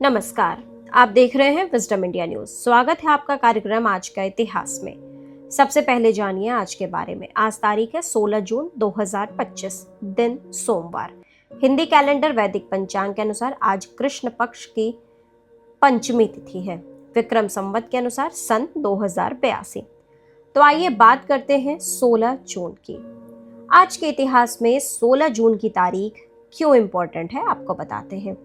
नमस्कार। आप देख रहे हैं विजडम इंडिया न्यूज। स्वागत है आपका कार्यक्रम आज का इतिहास में। सबसे पहले जानिए आज के बारे में। आज तारीख है 16 जून 2025, दिन सोमवार। हिंदी कैलेंडर वैदिक पंचांग के अनुसार आज कृष्ण पक्ष की पंचमी तिथि है। विक्रम संवत के अनुसार सन 2082। तो आइए बात करते हैं 16 जून की। आज के इतिहास में 16 जून की तारीख क्यों इंपॉर्टेंट है आपको बताते हैं।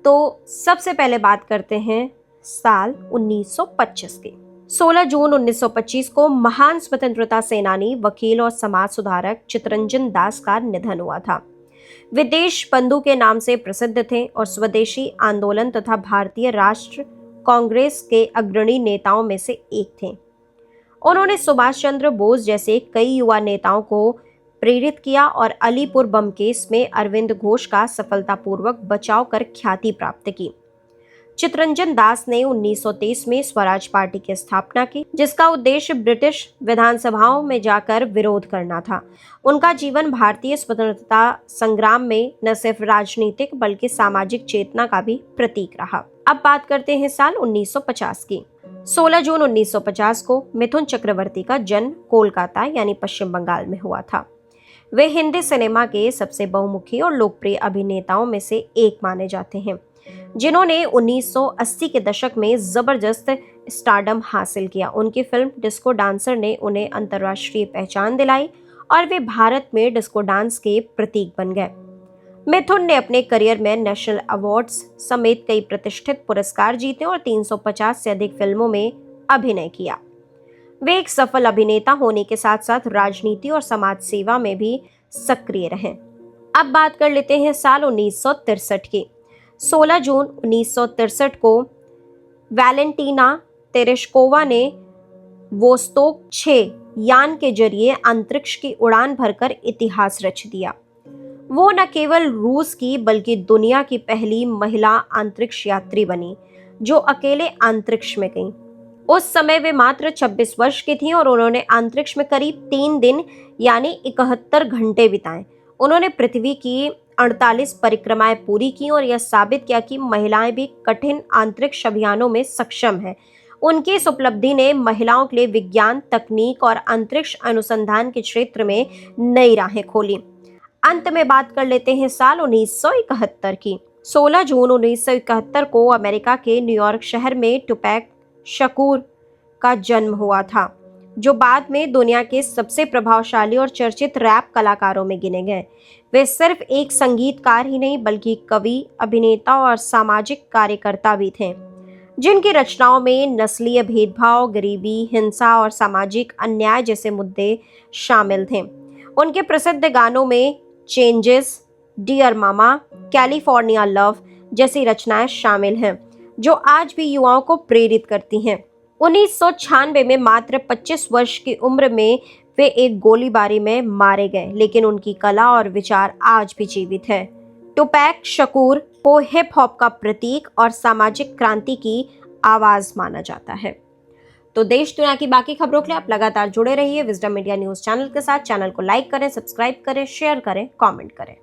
तो सबसे पहले बात करते हैं साल 1925 की। 16 जून 1925 को महान स्वतंत्रता सेनानी, वकील और समाज सुधारक चित्तरंजन दास का निधन हुआ था। वे देश बंधु के नाम से प्रसिद्ध थे और स्वदेशी आंदोलन तथा भारतीय राष्ट्र कांग्रेस के अग्रणी नेताओं में से एक थे। उन्होंने सुभाष चंद्र बोस जैसे कई युवा नेताओं को प्रेरित किया और अलीपुर बम केस में अरविंद घोष का सफलतापूर्वक बचाव कर ख्याति प्राप्त की। चित्तरंजन दास ने 1923 में स्वराज पार्टी की स्थापना की, जिसका उद्देश्य ब्रिटिश विधानसभाओं में जाकर विरोध करना था। उनका जीवन भारतीय स्वतंत्रता संग्राम में न सिर्फ राजनीतिक बल्कि सामाजिक चेतना का भी प्रतीक रहा। अब बात करते हैं साल 1950 की। 16 जून 1950 को मिथुन चक्रवर्ती का जन्म कोलकाता यानी पश्चिम बंगाल में हुआ था। वे हिंदी सिनेमा के सबसे बहुमुखी और लोकप्रिय अभिनेताओं में से एक माने जाते हैं, जिन्होंने 1980 के दशक में जबरदस्त स्टारडम हासिल किया। उनकी फिल्म डिस्को डांसर ने उन्हें अंतर्राष्ट्रीय पहचान दिलाई और वे भारत में डिस्को डांस के प्रतीक बन गए। मिथुन ने अपने करियर में नेशनल अवार्ड्स समेत कई प्रतिष्ठित पुरस्कार जीते और 350 से अधिक फिल्मों में अभिनय किया। वे एक सफल अभिनेता होने के साथ साथ राजनीति और समाज सेवा में भी सक्रिय रहे। अब बात कर लेते हैं साल 1963 की। 16 जून 1963 को वैलेंटीना तेरेश्कोवा ने वोस्तोक 6 यान के जरिए अंतरिक्ष की उड़ान भरकर इतिहास रच दिया। वो न केवल रूस की बल्कि दुनिया की पहली महिला अंतरिक्ष यात्री बनी जो अकेले अंतरिक्ष में गई। उस समय वे मात्र 26 वर्ष की थीं और उन्होंने अंतरिक्ष में करीब 3 दिन यानी 71 घंटे बिताए। उन्होंने पृथ्वी की 48 परिक्रमाएं पूरी की और यह साबित किया कि महिलाएं भी कठिन अंतरिक्ष अभियानों में सक्षम हैं। उनकी इस उपलब्धि ने महिलाओं के लिए विज्ञान, तकनीक और अंतरिक्ष अनुसंधान के क्षेत्र में नई राहें खोली। अंत में बात कर लेते हैं साल 1971 की। 16 जून 1971 को अमेरिका के न्यूयॉर्क शहर में टुपैक शकूर का जन्म हुआ था, जो बाद में दुनिया के सबसे प्रभावशाली और चर्चित रैप कलाकारों में गिने गए। वे सिर्फ एक संगीतकार ही नहीं बल्कि कवि, अभिनेता और सामाजिक कार्यकर्ता भी थे, जिनकी रचनाओं में नस्लीय भेदभाव, गरीबी, हिंसा और सामाजिक अन्याय जैसे मुद्दे शामिल थे। उनके प्रसिद्ध गानों में चेंजेस, डियर मामा, कैलिफोर्निया लव जैसी रचनाएं शामिल हैं, जो आज भी युवाओं को प्रेरित करती हैं। 1996 में मात्र 25 वर्ष की उम्र में वे एक गोलीबारी में मारे गए, लेकिन उनकी कला और विचार आज भी जीवित है। टुपैक शकूर को हिप हॉप का प्रतीक और सामाजिक क्रांति की आवाज माना जाता है। तो देश दुनिया की बाकी खबरों के लिए आप लगातार जुड़े रहिए विजडम इंडिया न्यूज चैनल के साथ। चैनल को लाइक करें, सब्सक्राइब करें, शेयर करें, कमेंट करें।